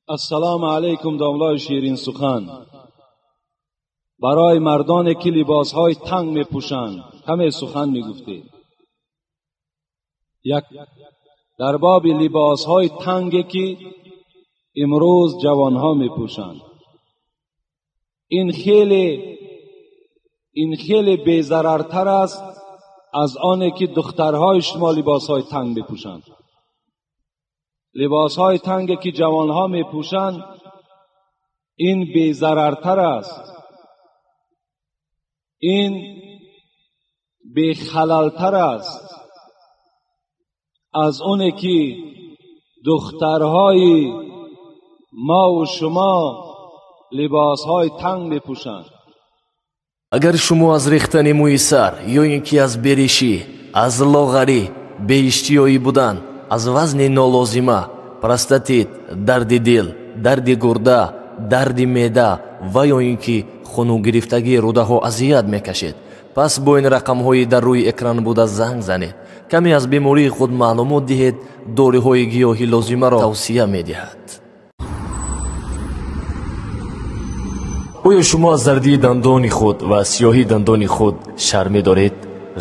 السلام علیکم داملای شیرین سخن. برای مردانی که لباسهای تنگ میپوشند همه سخن میگفته. یک در باب لباسهای تنگی که امروز جوانها میپوشند، این خیلی بی‌ضررتر است از آنی که دخترهای شما لباسهای تنگ میپوشند. لباسهای تنگی که جوانها میپوشند این بی‌ضررتر است، این بی‌خللتر است از اونی که دخترهای ما و شما لباسهای تنگ میپوشند. اگر شما از ریختن موی سر یا اینکه از بریشی، از لاغری، بی‌اشتیایی بودن، از وزن نالازمه، پروستاتیت، درد دل، درد گرده، درد معده و یا اینکه خونو گرفتگی روده ها اذیت میکشید، پس با این رقم های در روی اکران بوده زنگ زنید. کمی از بیماری خود معلومات دهید، داروی های گیاهی لازمه را توصیه میدهد. آیا شما از زردی دندان خود و سیاهی دندان خود شرم دارید؟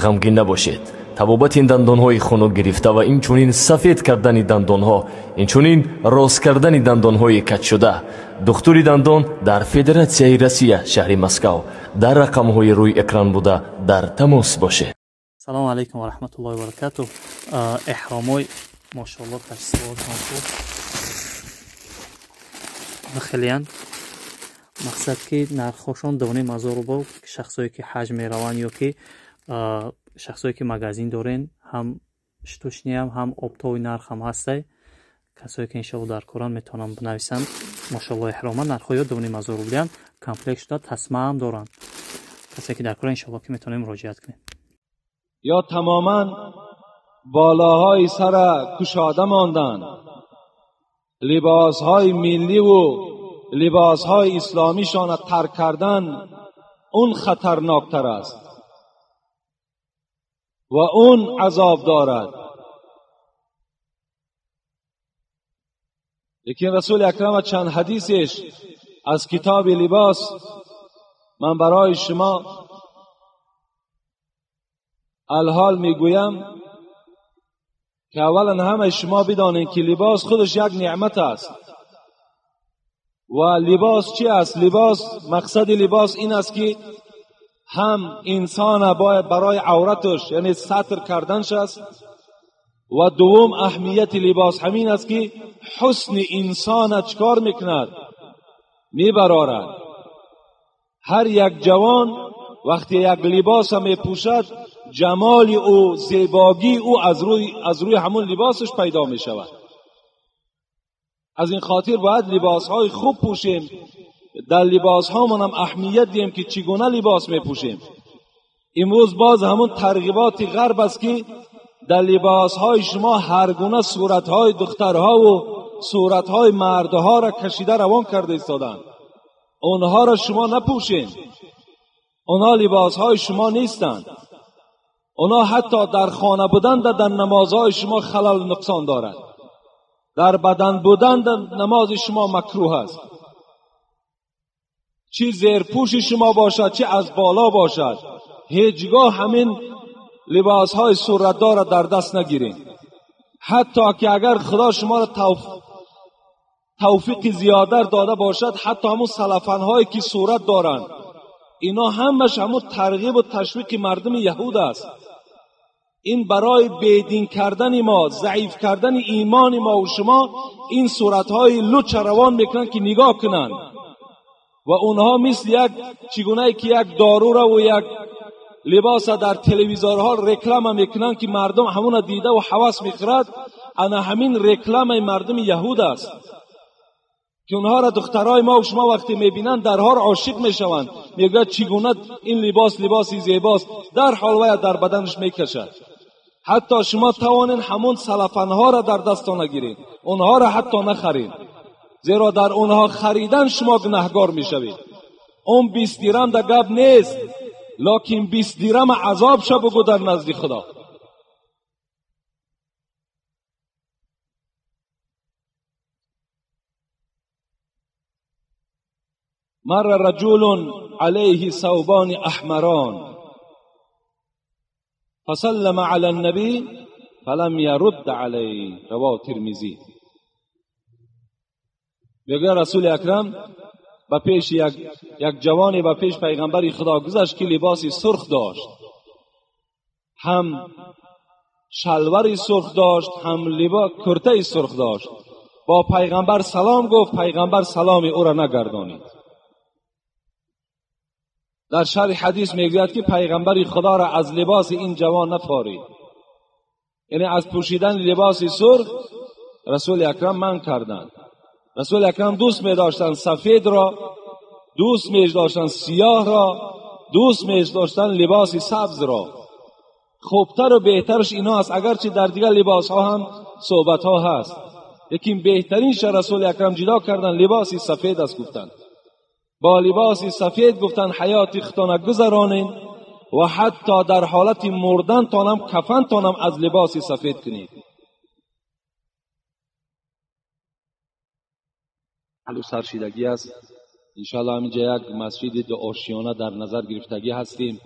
غمگین نباشید. طبابت این دندان های خونو گرفته و اینچنین سفید کردن دندان ها، اینچنین راست کردن دندان های کج شده، دکتر دندان در فدراسیای روسیه شهر مسکو در رقم های روی اکران بوده در تماس باشه. سلام علیکم و رحمت الله و برکاته. احرامای ماشاءالله تشسیبات خوب بخلیان. مقصد که نرخشان دونیم از رو شخصایی که حجم روان یا که شخصایی که مغازین دارن هم شتوشنی هم اپتوی نرخ هم هسته. کسایی که انشاءالله در قرآن میتونم بنویسن ماشاءالله احراما نرخوی دونیم از رو بیان کامپلکس دا تسمه هم دارن. کسایی که در قرآن انشاءالله که میتونیم مراجعت کنیم. یا تماما بالاهای سر کشاده ماندن، لباسهای ملی و لباسهای اسلامیشان ترک کردن، اون خطرناکتر است و اون عذاب دارد. لیکن رسول اکرم چند حدیثش از کتاب لباس من برای شما الحال میگویم که اولا همه شما بدانید که لباس خودش یک نعمت است. و لباس چی است؟ لباس، مقصد لباس این است که هم انسان باید برای عورتش یعنی ستر کردنش است و دوم اهمیت لباس همین است که حسن انسان چکار میکند؟ میبرارد. هر یک جوان وقتی یک لباس میپوشد جمال او، زیبایی او از روی همون لباسش پیدا میشود. از این خاطر باید لباسهای خوب پوشیم. در لباس هامون هم اهمیت دیم که چگونه لباس میپوشیم. امروز باز همون ترغیبات غرب است که در لباس های شما هر گونه صورت های دخترها و صورت های مردها را کشیده روان کرده ایستادند. اونها را شما نپوشین. اونها لباس های شما نیستند. اونها حتی در خانه بودن در نمازهای شما خلل نقصان دارد. در بدن بودن در نماز شما مکروه است. چی زیر پوش شما باشد چی از بالا باشد، هیچگاه همین لباس های صورتدار را در دست نگیرین. حتی که اگر خدا شما را توفیق زیاده داده باشد، حتی همون سلفن هایی که صورت دارند اینا همش همون ترغیب و تشویق مردم یهود است. این برای بیدین کردن ما، ضعیف کردن ایمان ما و شما این صورتهای لچ روان میکنن که نگاه کنن و اونها مثل یک چگونه که یک دارو را و یک لباس در تلویزیونها رکلام میکنن که مردم همون دیده و هوس میخورد. انا همین رکلام مردم یهود است که اونها را دخترای ما و شما وقتی میبینن درها عاشق میشوند، میگه چگونه این لباسی زیباست، در حال وای در بدنش میکشد. حتی شما توانین همون سلفنها را در دستان نگیرید، اونها را حتی نخرید، زیرا در اونها خریدن شما گناهگار میشوید. اون 20 درم در گپ نیست، لکن 20 درم عذاب شو بگو در نزد خدا. مر رجل علیه ثوبان احمران فسلم علی النبی فلم یرد علیه. رواه ترمذی. میگه رسول اکرم با پیش یک جوانی با پیش پیغمبر خدا گذشت که لباسی سرخ داشت، هم شلواری سرخ داشت، هم لباس کرته سرخ داشت. با پیغمبر سلام گفت، پیغمبر سلام او را نگردانید. در شرح حدیث میگوید که پیغمبر خدا را از لباس این جوان نفارید، یعنی از پوشیدن لباس سرخ رسول اکرم منع کردند. رسول اکرم دوست می داشتن سفید را، دوست می داشتن سیاه را، دوست می داشتن لباس سبز را. خوبتر و بهترش اینا است، اگرچه در دیگر لباس ها هم صحبت ها هست، لیکن بهترینش رسول اکرم جدا کردن لباس سفید است. گفتن با لباس سفید گفتن حیات خودتان گذرانید و حتی در حالت مردن تانم کفن تانم از لباس سفید کنید. حالا سرشیدگی است. انشاءالله همینجا یک مسجد دو آشیانه در نظر گرفتگی هستیم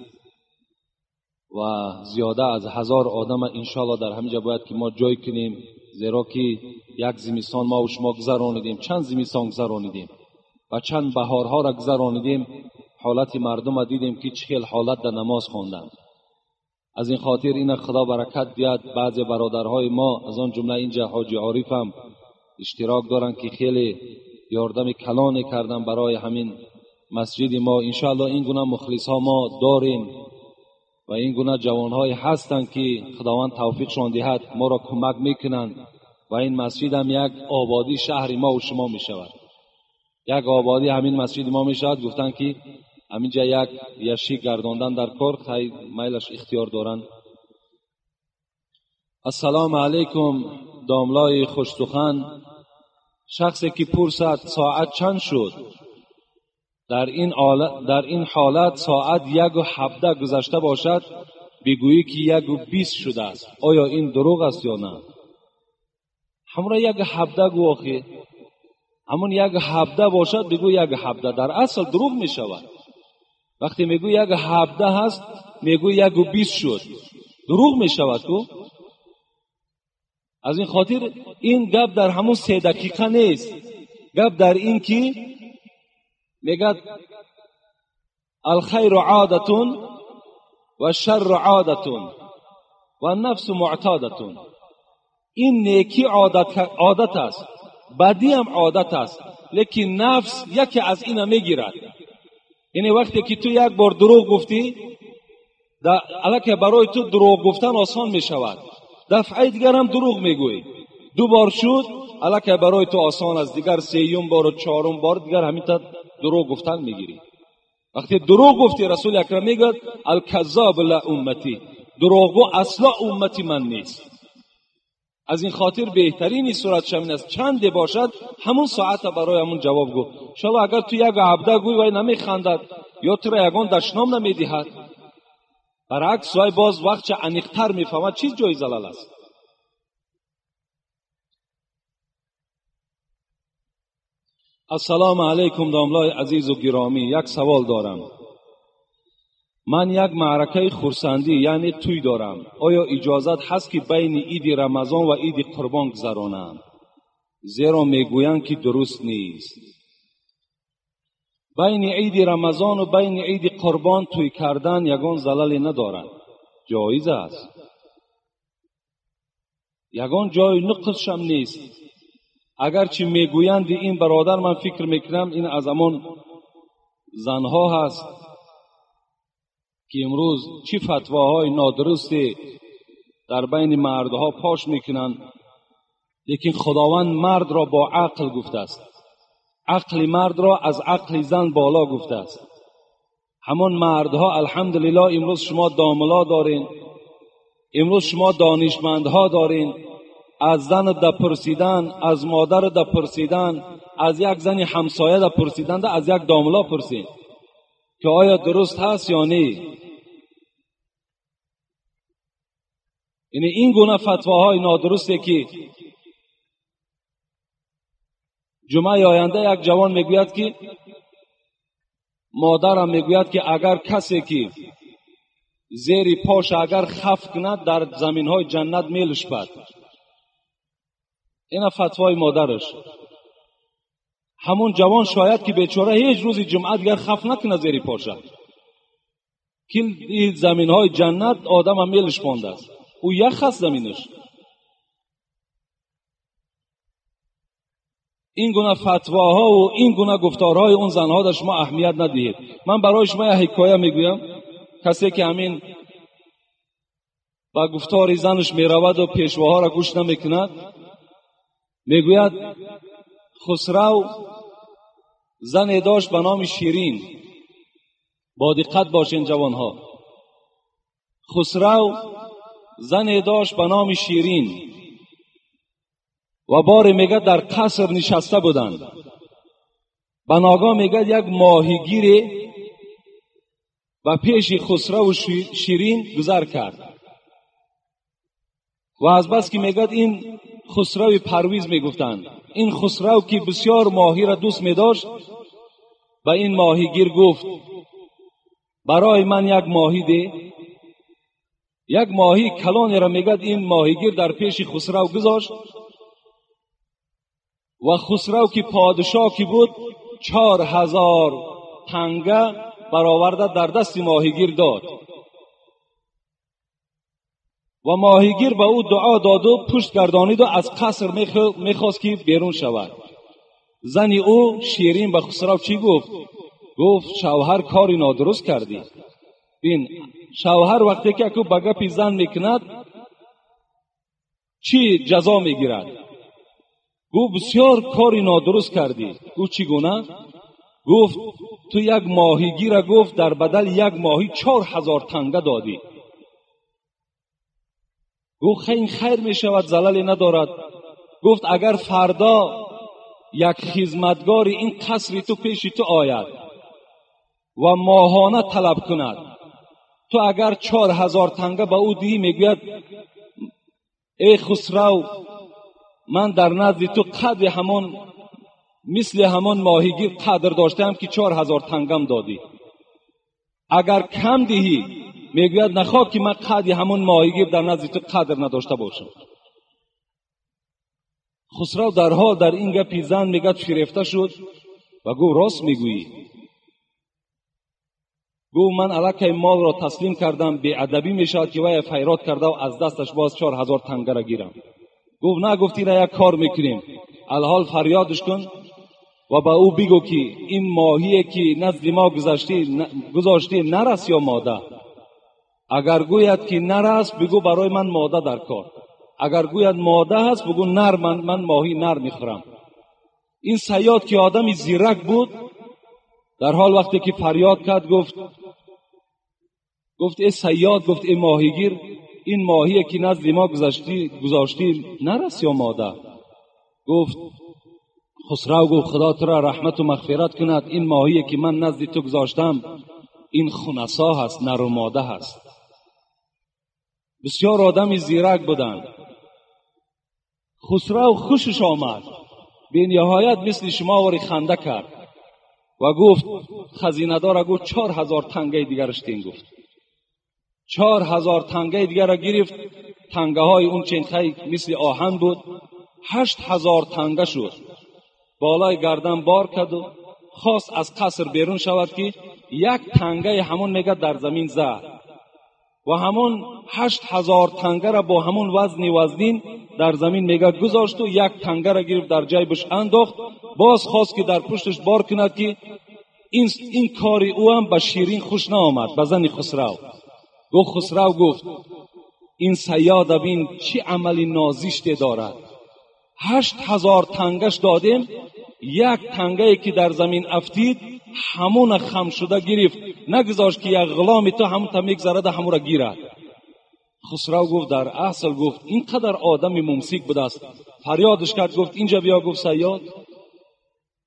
و زیاده از 1000 آدم انشاءالله در همینجا باید که ما جای کنیم، زیرا که یک زمستان ما و شما گذرانیدیم، چند زمستان گذرانیدیم و چند بهارها را گذرانیدیم. حالت مردم را دیدیم که چه حالت در نماز خواندند. از این خاطر این خدا برکت بیاد. بعضی برادرهای ما از آن جمله اینجا حاجی عارف هم اشتراک دارند که خیلی یاردم کلانی کردن برای همین مسجد ما. انشاءالله این گونه مخلص ها ما داریم و این گونه جوانهای هستند که خداوند توفیقشان دهد ما را کمک میکنند و این مسجد هم یک آبادی شهر ما و شما می شود. یک آبادی همین مسجد ما می شود. گفتن که همینجا یک یشی گرداندن در کار، خیلی میلش اختیار دارن. السلام علیکم داملای خوشتخن. شخصی که پرسد ساعت چند شد، در این حالت ساعت 1:17 گذشته باشد بگویی که 1:20 شده است. آیا این دروغ است یا نه؟ همون 1:17 گو آخی، همون 1:17 باشد بگو 1:17. در اصل دروغ می شود. وقتی میگو 1:17 هست میگو 1:20 شد، دروغ می شود کو. از این خاطر این گپ در همون 3 دقیقه نیست. گپ در این که میگد الخیر عادتون و شر عادتون و نفس معتادتون. این نیکی عادت است، بدی هم عادت است، لیکن نفس یکی از اینا میگیرد. یعنی وقتی که تو یک بار دروغ گفتی، البته برای تو دروغ گفتن آسان می شود، دفعه دیگر هم دروغ میگویی. 2 بار شد البته برای تو آسان است، دیگر 3م بار و 4م بار دیگر همین تا دروغ گفتن میگیری. وقتی دروغ گفتی رسول اکرم میگه الکذاب لا امتی، دروغگو اصلا امتی من نیست. از این خاطر بهترین صورت شمین است چند باشد همون ساعت برای همون جواب گو. انشاءالله اگر تو 1:17 گوی و نمیخندد یا تو را یگان دشنام نمیدهد، برعکس وای باز وقت چه انیقتر میفهمد چیز جای زلال است. السلام علیکم داملای عزیز و گرامی. یک سوال دارم. من یک معرکه خرسندی یعنی توی دارم. آیا اجازت هست که بین عید رمضان و عید قربان گذرانم؟ زیرا میگویند که درست نیست. بین عید رمضان و بین عید قربان توی کردن یگان زلالی ندارد، جایز است. یگان جای نقصش هم نیست. اگرچه میگویند این برادر، من فکر میکنم این از همان زنها هست که امروز چی فتواهای نادرستی در بین مردها پاش میکنند، لیکن خداوند مرد را با عقل گفته است، عقل مرد را از عقل زن بالا گفته است. همان مردها الحمدلله امروز شما داملا دارین، امروز شما دانشمندها دارین. از زن در پرسیدن، از مادر در پرسیدن، از یک زن همسایه در پرسیدن، از یک داملا پرسید که آیا درست هست یا نه. یعنی این گونه فتواهای نادرسته که جمعه آینده یک جوان میگوید که مادرم میگوید که اگر کسی که زیر پاش اگر خف کند در زمینهای جنت میلش بد. این فتوای مادرش. همون جوان شاید که بیچاره هیچ روزی جمعه دیگر خف نکنه زیر پاشه، که این زمینهای جنت آدم هم میلش مانده است، او یخ است زمینش. این گونه فتواها و این گونه گفتارهای اون زنها در شما اهمیت ندهید. من برای شما یک حکایه میگویم. کسی که همین با گفتار زنش میرود و پیشواها را گوش نمیکند، میگوید خسرو زنی داشت به نام شیرین. با دقت باشین جوانها. خسرو زنی داشت به نام شیرین و باری میگه در قصر نشسته بودند. به ناگاه میگه یک ماهیگیری و پیش خسرو و شیرین گذر کرد و از بس که میگه این خسرو پرویز میگفتند. این خسرو که بسیار ماهی را دوست میداشت و این ماهیگیر گفت برای من یک ماهی ده. یک ماهی کلانی را میگه این ماهیگیر در پیش خسرو گذاشت و خسرو که پادشاه کی بود 4000 تنگه برآورده در دست ماهیگیر داد و ماهیگیر به او دعا داد و پشت گردانید و از قصر میخواست که بیرون شود. زنی او شیرین به خسرو چی گفت؟ گفت شوهر کاری نادرست کردی. بین شوهر وقتی که اکو به گپ زن میکند چی جزا میگیرد؟ گفت بسیار کاری نادرست کردی. گفت چی گونه؟ گفت تو یک ماهیگیر گفت در بدل یک ماهی 4000 تنگه دادی. گفت این خیر می شود، زلالی ندارد. گفت اگر فردا یک خدمتگاری این قصر تو پیش تو آید و ماهانه طلب کند، تو اگر 4000 تنگه به او دی، میگوید ای خسرو من در نزد تو قدر همان مثل همان ماهیگیر قدر داشتم که 4000 تنگم دادی. اگر کم دهی میگوید نخواه که من قدر همون ماهیگیر در نزد تو قدر نداشته باشم. خسرو در حال در این گپی زن میگه شگفته شد و گفت راست میگویی. گفت من الکی مال را تسلیم کردم، بی ادبی میشود که وی خیرات کرده و از دستش باز 4000 تنگه را گیرم. گفت نه، گفتی را یک کار میکنیم، الحال فریادش کن و با او بگو که این ماهی که نزد ما گذاشتی نرس یا ماده. اگر گوید که نرس بگو برای من ماده در کار، اگر گوید ماده هست بگو نر، من ماهی نر میخورم. این صیاد که آدمی زیرک بود در حال وقتی که فریاد کرد گفت ای صیاد، گفت ای ماهیگیر، این ماهی که نزد ما گذاشتی نرس یا ماده؟ گفت خسرو گفت خدا تو را رحمت و مغفرت کند، این ماهی که من نزد تو گذاشتم این خنثا هست، نر و ماده هست. بسیار آدمی زیرک بودند. خسرو خوشش آمد، به نهایت مثل شما وری خنده کرد و گفت خزینه دار گفت 4000 تنگه دیگرش دین. گفت 4000 تنگه دیگر را گرفت. تنگه های اون چنخه مثل آهن بود. 8000 تنگه شد. بالای گردن بار کرد و خواست از قصر بیرون شود که یک تنگه همون میگه در زمین زد و همون 8000 تنگه را با همون وزنین در زمین میگه گذاشت و یک تنگه را گرفت در جیبش انداخت. باز خواست که در پشتش بار کند که این کاری او هم به شیرین خوش نآمد، به زن خسرو. خسرو گفت این صیاد بین چی عملی نازشتی دارد. 8000 تنگش دادیم، یک تنگه که در زمین افتید همون خم شده گرفت، نگذاشت که یک غلام تو همون تا میگذرد همون را گیرد. خسرو گفت در اصل گفت اینقدر آدمی ممسک بود است. فریادش کرد گفت اینجا بیا. گفت صیاد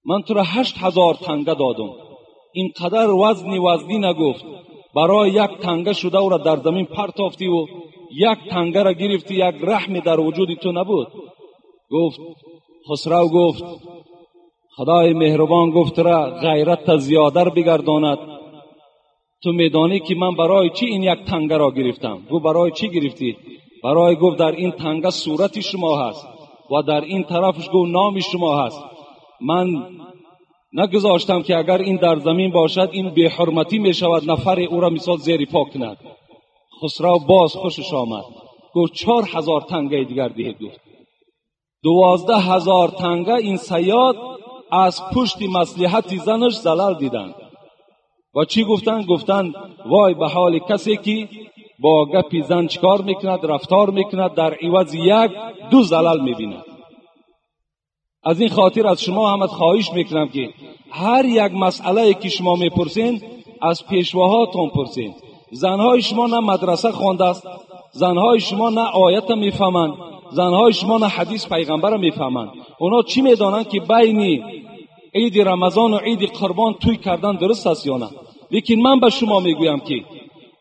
من تو را 8000 تنگه دادم، اینقدر وزنی نگفت، برای یک تنگه شده او را در زمین پرتافتی و یک تنگه را گرفتی، یک رحمی در وجود تو نبود. گفت خسرو گفت خدای مهربان گفت را غیرت زیادر بگرداند. تو میدانی که من برای چی این یک تنگه را گرفتم؟ گفت برای چی گرفتی؟ برای گفت در این تنگه صورت شما هست و در این طرفش گفت نام شما هست. من نگذاشتم که اگر این در زمین باشد این بی حرمتی می شود، نفر او را مثال زیر پا کند. خسرو باز خوشش آمد، گفت 4000 تنگه دیگر دهید. گفت 12000 تنگه این صیاد از پشت مصلحت زنش زلال دیدند. و چی گفتند؟ گفتند وای به حال کسی که با گپی زن چکار میکند، رفتار میکند، در عوض 1-2 زلال میبیند. از این خاطر از شما هم خواهش میکنم که هر یک مسئله که شما میپرسین از پیشواهاتون پرسین. زنهای شما نه مدرسه خوانده است، زنهای شما نه آیت میفهمند، زنهای شما نه حدیث پیغمبر میفهمند. اونا چی میدانند که بین عید رمضان و عید قربان توی کردن درست است یا نه؟ لیکن من به شما میگویم که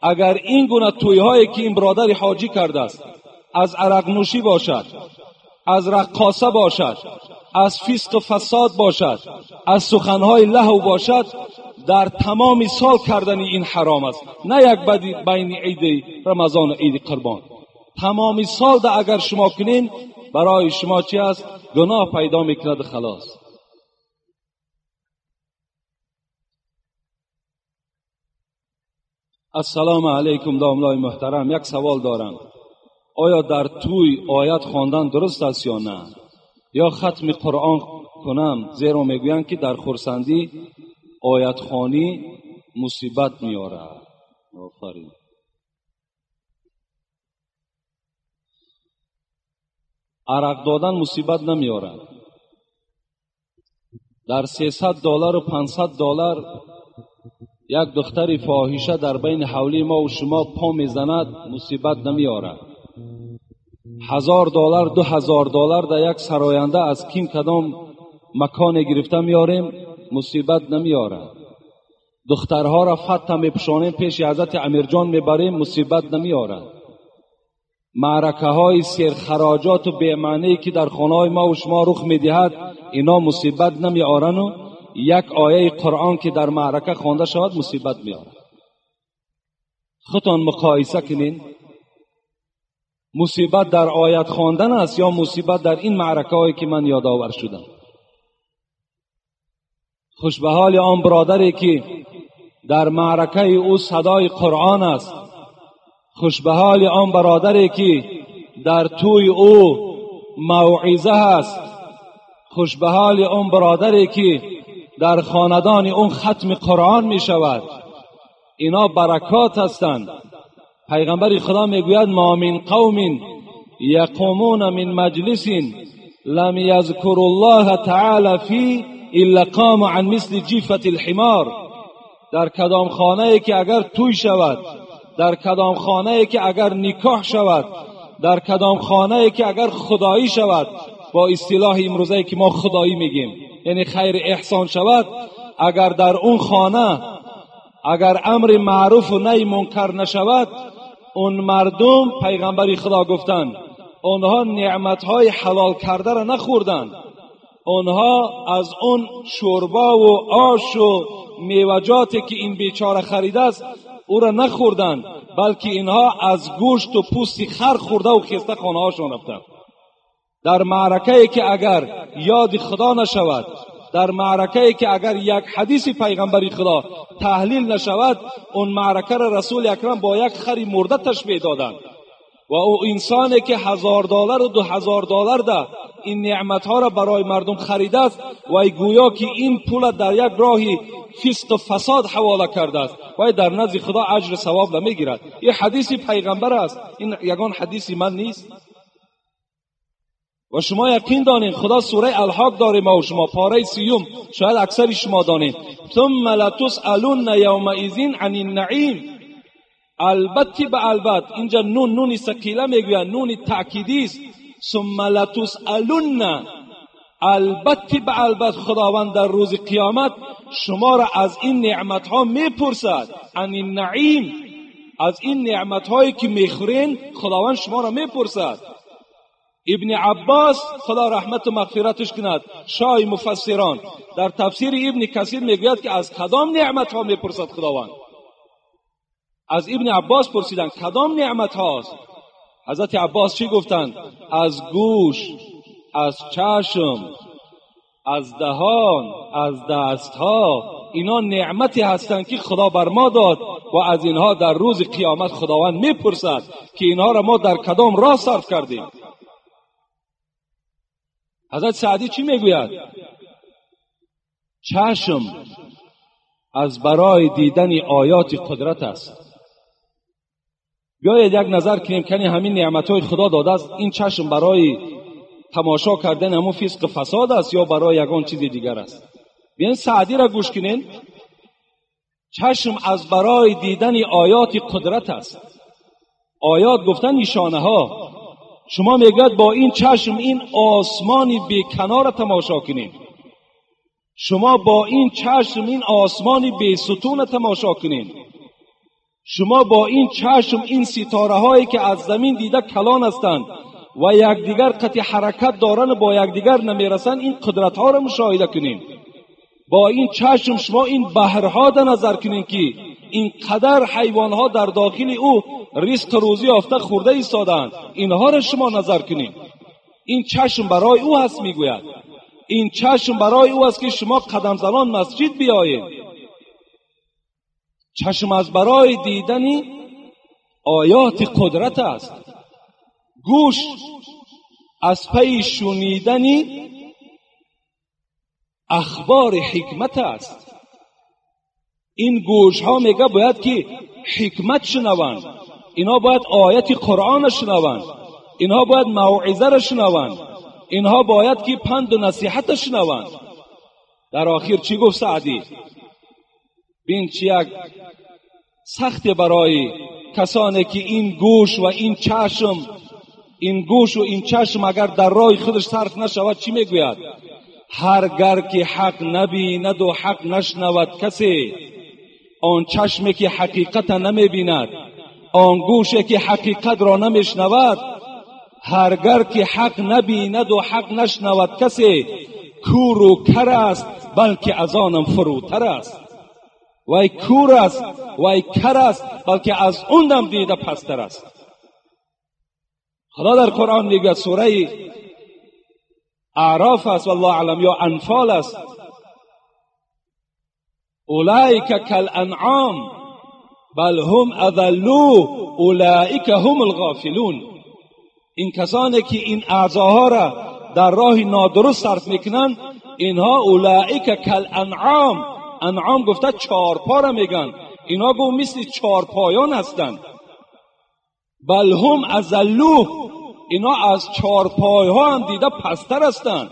اگر این گونه توی‌هایی که این برادر حاجی کرده است، از عرق نوشی باشد، از رقاصه باشد، از فسق و فساد باشد، از سخنهای لهو باشد، در تمام سال کردن این حرام است، نه یک بین عید رمضان و عید قربان. تمام سال ده اگر شما کنین برای شما چی است؟ گناه پیدا میکند. خلاص. السلام علیکم دامنای محترم، یک سوال دارم. آیا در توی آیت خواندن درست است یا نه؟ یا ختم قرآن کنم؟ زیرا میگویند که در خرسندی آیت خوانی مصیبت میاره. آفرین. عرق دادن مصیبت نمیاره. در $300 و $500 یک دختر فاحشه در بین حولی ما و شما پا میزند، مصیبت نمیاره. $1000 $2000 در یک سراینده از کیم کدام مکان گرفته میاریم، مصیبت نمیاره. دخترها را فتح میپشانیم پیش حضرت امیرجان میبریم، مصیبت نمیاره. معرکه های سرخراجات و بی‌معنی که در خانه های ما و شما رخ میدهد، اینا مصیبت نمیارن و یک آیه قرآن که در معرکه خوانده شود مصیبت میاره. خودتان مقایسه کنین، مصیبت در آیت خواندن است یا مصیبت در این معرکه هایی که من یادآور شدم؟ خوش به حال آن برادری که در معرکه او صدای قرآن است. خوش به حال آن برادری که در توی او موعظه است. خوش به حال آن برادری که در خاندان اون ختم قرآن می شود. اینا برکات هستند. پیغمبر خدا میگوید ما من قوم یقومون من مجلس لم یذکر الله تعالی فی الا قام عن مثل جیفة الحمار. در کدام خانه ای که اگر توی شود، در کدام خانه ای که اگر نکاح شود، در کدام خانه ای که اگر خدایی شود، با اصطلاح امروزی که ما خدایی میگیم یعنی خیر احسان شود، اگر در اون خانه اگر امر معروف و نهی منکر نشود، اون مردم پیغمبر خدا گفتند اونها نعمتهای حلال کرده را نخوردند، اونها از اون شوربا و آش و میوجاتی که این بیچاره خریده است او را نخوردند، بلکه اینها از گوشت و پوست خر خورده و خسته خانه هاشون رفتند. در معرکه‌ای که اگر یاد خدا نشود، در معرکه‌ای که اگر یک حدیث پیغمبر خدا تحلیل نشود، اون معرکه را رسول اکرم با یک خری مرده تشبیه دادند. و او انسانی که $1000 و $2000 ده این نعمتها را برای مردم خریده است و گویا که این پول در یک راهی فسق و فساد حواله کرده است و در نزد خدا اجر ثواب نمیگیرد. این حدیث پیغمبر است، این یگان حدیث من نیست. و شما یقین دانید خدا سوره الحاق داره، ما و شما پاره 30 شاید اکثر شما دانید ثم لتسألن یومئذ عن النعیم. البته به البته اینجا نون ثقیله میگوید، نون تأکیدی است. ثم لتسألن، البته به البته خداوند در روز قیامت شما را از این نعمت ها میپرسد. عن النعیم، از این نعمت هایی که میخورین خداوند شما را میپرسد. ابن عباس خدا رحمت و مغفرتش کند، شاه مفسران، در تفسیر ابن کثیر میگوید که از کدام نعمت ها میپرسد خداوند. از ابن عباس پرسیدن کدام نعمت هاست؟ حضرت عباس چی گفتند؟ از گوش، از چشم، از دهان، از دستها. اینا نعمتی هستند که خدا بر ما داد و از اینها در روز قیامت خداوند میپرسد که اینها را ما در کدام راه صرف کردیم. حضرت سعدی چی میگوید؟ چشم از برای دیدن آیات قدرت است. بیایید یک نظر کنیم کنی همین نعمتهای خدا داده است، این چشم برای تماشا کردن همون فسق فساد است یا برای یگان چیز دیگر است؟ بیاین سعدی را گوش کنین. چشم از برای دیدن آیات قدرت است. آیات گفتن نشانه ها. شما میگوید با این چشم این آسمانی بیکنار تماشا کنین، شما با این چشم این آسمانی بی ستون تماشا کنین، شما با این چشم این ستاره هایی که از زمین دیده کلان هستند و یکدیگر قطع حرکت دارن با یکدیگر نمیرسن، این قدرت ها را مشاهده کنین. با این چشم شما این بحرها را نظر کنین که این قدر حیوان ها در داخل او رزق روزی یافته خورده ایستادند، اینها را شما نظر کنین. این چشم برای او هست. میگوید این چشم برای او است که شما قدم زنان مسجد بیایید. چشم از برای دیدن آیات قدرت است. گوش از پی شنیدن اخبار حکمت است. این گوش ها میگه باید که حکمت شنوند، اینها باید آیت قرآن شنوند، اینها باید موعظه را شنوند، اینها باید که پند و نصیحت شنوند. در آخر چی گفت سعدی؟ بین چی یک سخت برای کسانی که این گوش و این چشم، این گوش و این چشم اگر در راه خودش صرف نشود، چی میگوید؟ هرگر که حق نبیند و حق نشنود کسی، آن چشمی که حقیقت نمیبیند، آن گوشی که حقیقت را نمیشنود، هرگر که حق نبیند و حق نشنود کسی، کور و کر است بلکه از آنم فروتر است. وای کور است، وای کر است، بلکه از اونم دیده پستر است. خدا در قرآن میگه، سوره اعراف است والله اعلم یا انفال است، اولئک کالانعام بل هم اضلوا اولئک هم الغافلون. این کسانی که این اعضاها را در راه نادرست صرف میکنن، اینها اولئک کالانعام، انعام گفته چارپا را میگن، اینها گو مثل چارپایان هستند. بل هم اضلوا، اینا از چارپایها هم دیده پستر هستند.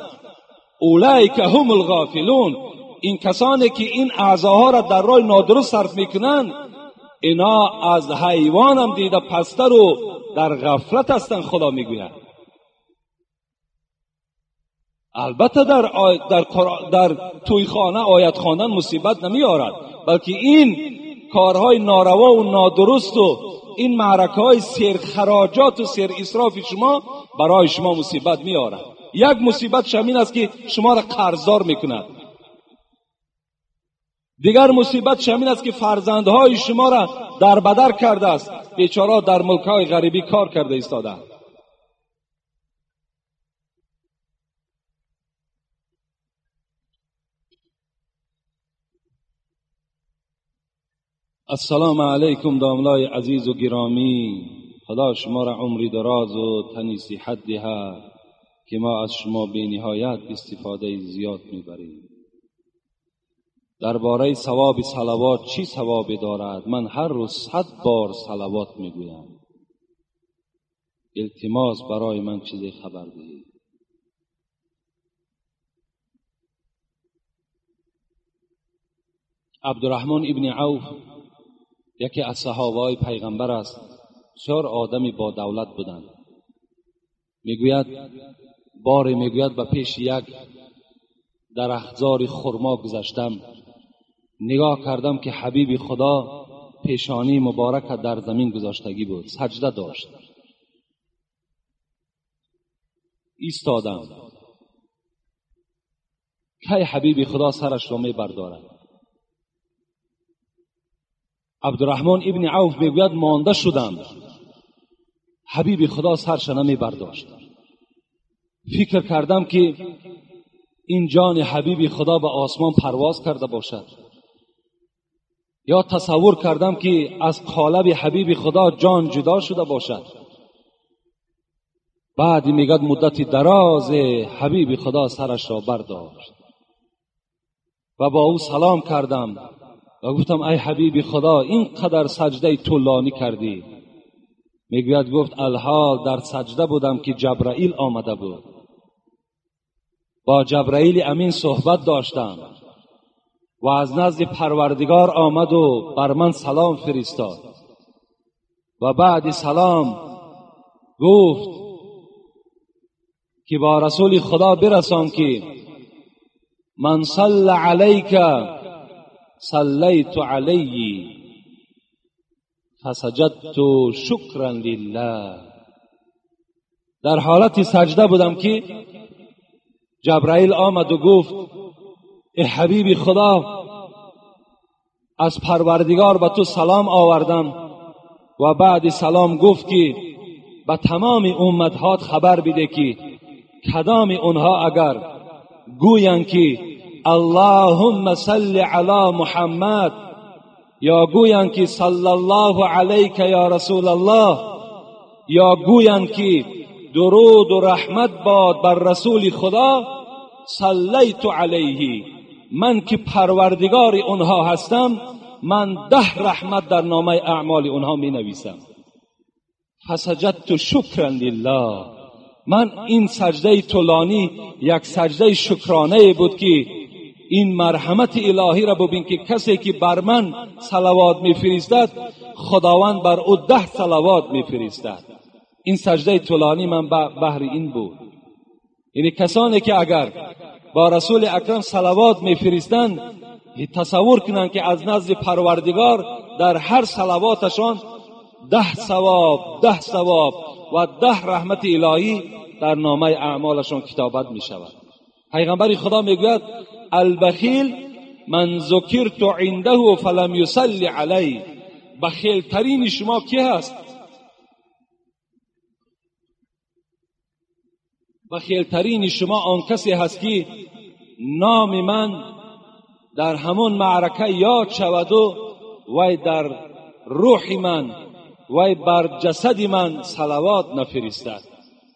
اولئک هم الغافلون، این کسانی که این اعضاها را در راه نادرست صرف میکنن، اینا از حیوان هم دیده پستر و در غفلت هستند. خدا میگوید البته در تویخانه آیت خواندن مصیبت نمیارد، بلکه این کارهای ناروا و نادرست و این معرکه های سیر خراجات و سیر اسراف شما برای شما مصیبت میارد. یک مصیبت شمین است که شما را قرضدار میکند، دیگر مصیبت شمین است که فرزندهای شما را در بدر کرده است، بیچاره در ملکهای غریبی کار کرده ایستاده. السلام علیکم داملای عزیز و گرامی، خدا شما را عمری دراز و تنی صحت دهد که ما از شما بی نهایت استفاده زیاد میبریم. درباره ثواب صلوات چی ثوابی دارد؟ من هر روز 100 بار صلوات میگویم. التماس برای من چیزی خبر دهید. عبدالرحمن ابن عوف یکی از صحابه پیغمبر است. 4 آدمی با دولت بودند. میگوید باری میگوید به پیش یک درختزار خرما گذشتم، نگاه کردم که حبیب خدا پیشانی مبارک در زمین گذاشتگی بود، سجده داشت. ایستادم. کی حبیب خدا سرش را می بردارد؟ عبدالرحمن ابن عوف میگوید مانده شدم، حبیب خدا سرش نمی برداشت. فکر کردم که این جان حبیب خدا به آسمان پرواز کرده باشد، یا تصور کردم که از قالب حبیب خدا جان جدا شده باشد. بعد میگد مدت دراز حبیب خدا سرش را برداشت و با او سلام کردم و گفتم ای حبیب خدا اینقدر سجده طولانی کردی؟ میگوید گفت الحال در سجده بودم که جبرائیل آمده بود، با جبرائیل امین صحبت داشتم و از نزد پروردگار آمد و بر من سلام فرستاد و بعد سلام گفت که با رسول خدا برسان که من صلی علیک صلیت علیه فسجدت شکرا لله. در حالت سجده بودم که جبرائیل آمد و گفت ای حبیب خدا از پروردگار به تو سلام آوردم و بعد سلام گفت که به تمام امتهات خبر بده که کدام اونها اگر گویند که اللهم صل علی محمد یا گویند که صلی الله علیک یا رسول الله یا گویند که درود و رحمت باد بر رسول خدا، صلیت علیه، من که پروردگار اونها هستم من 10 رحمت در نامه اعمال اونها می نویسم. فسجدت شکرا لله. من این سجده طولانی یک سجده شکرانه بود که این مرحمت الهی را ببین که کسی که بر من صلوات میفرستد خداوند بر او 10 صلوات میفرستد. این سجده طولانی من بهر این بود. یعنی کسانی که اگر با رسول اکرم صلوات میفرستند تصور کنند که از نزد پروردگار در هر صلواتشان 10 ثواب 10 ثواب و 10 رحمت الهی در نامه اعمالشان کتابت می شود. پیغمبر خدا میگوید البخیل من ذکرت عنده فلم یصلی علی. بخیل ترین شما کی هست؟ بخیل ترین شما آن کسی هست که نام من در همون معرکه یاد شود و وی در روح من وی بر جسد من صلوات نفرستد.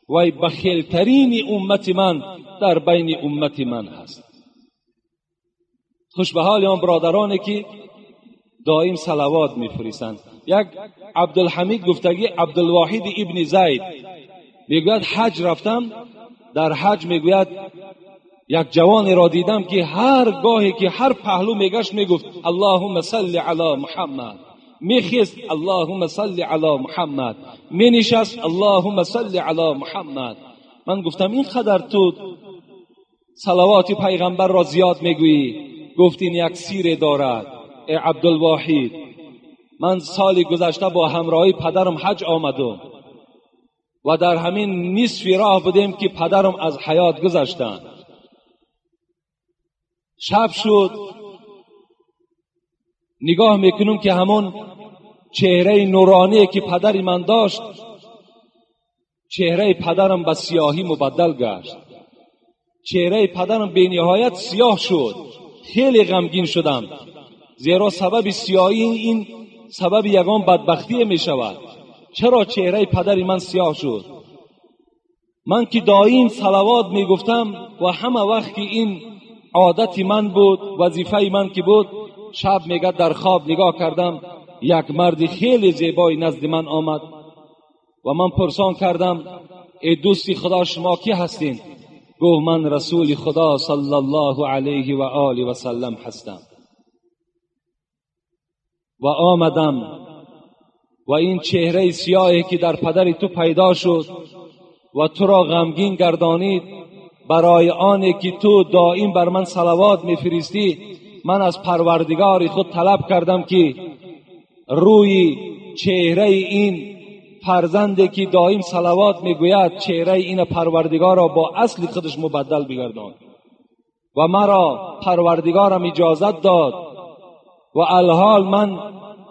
وی بخیل ترین امت من در بین امت من هست. خوش به حال آن برادرانی که دائم صلوات میفرستند. یک عبدالحمید گفتگی عبدالواحد ابن زید میگوید حج رفتم، در حج میگوید یک جوانی را دیدم که هر گاهی که هر پهلو میگشت میگفت اللهم صل علی محمد، میخیست اللهم صل علی محمد، مینشست اللهم صل علی محمد. من گفتم این قدر تو صلوات پیغمبر را زیاد میگویی؟ گفت این یک سیر دارد ای عبدالواحد. من سال گذشته با همراهی پدرم حج آمدم و در همین نصف راه بودیم که پدرم از حیات گذشتند. شب شد، نگاه میکنم که همون چهره نورانی که پدری من داشت، چهره پدرم به سیاهی مبدل گشت. چهره پدرم به نهایت سیاه شد. خیلی غمگین شدم، زیرا سبب سیاهی این سبب یگان بدبختی می شود. چرا چهره پدری من سیاه شد؟ من که دائم صلوات می گفتم و همه وقت که این عادت من بود، وظیفه من که بود، شب میگه در خواب نگاه کردم یک مرد خیلی زیبای نزد من آمد و من پرسان کردم ای دوستی خدا شما کی هستین؟ گفت من رسول خدا صلی الله علیه و آله و سلم هستم. و آمدم و این چهره سیاهی که در پدر تو پیدا شد و تو را غمگین گردانید، برای آنی که تو دائم بر من صلوات میفرستی، من از پروردگار خود طلب کردم که روی چهره این فرزندی که دائم صلوات میگوید چهره این پروردگار را با اصل خودش مبدل بگردان و مرا پروردگارم اجازت داد و الحال من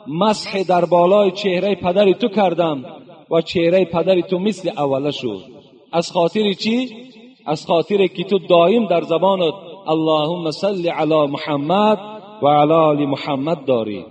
مسح در بالای چهره پدر تو کردم و چهره پدر تو مثل اوله شد. از خاطر چی؟ از خاطر که تو دائم در زبانت اللهم صل علی محمد و علی آل محمد داری.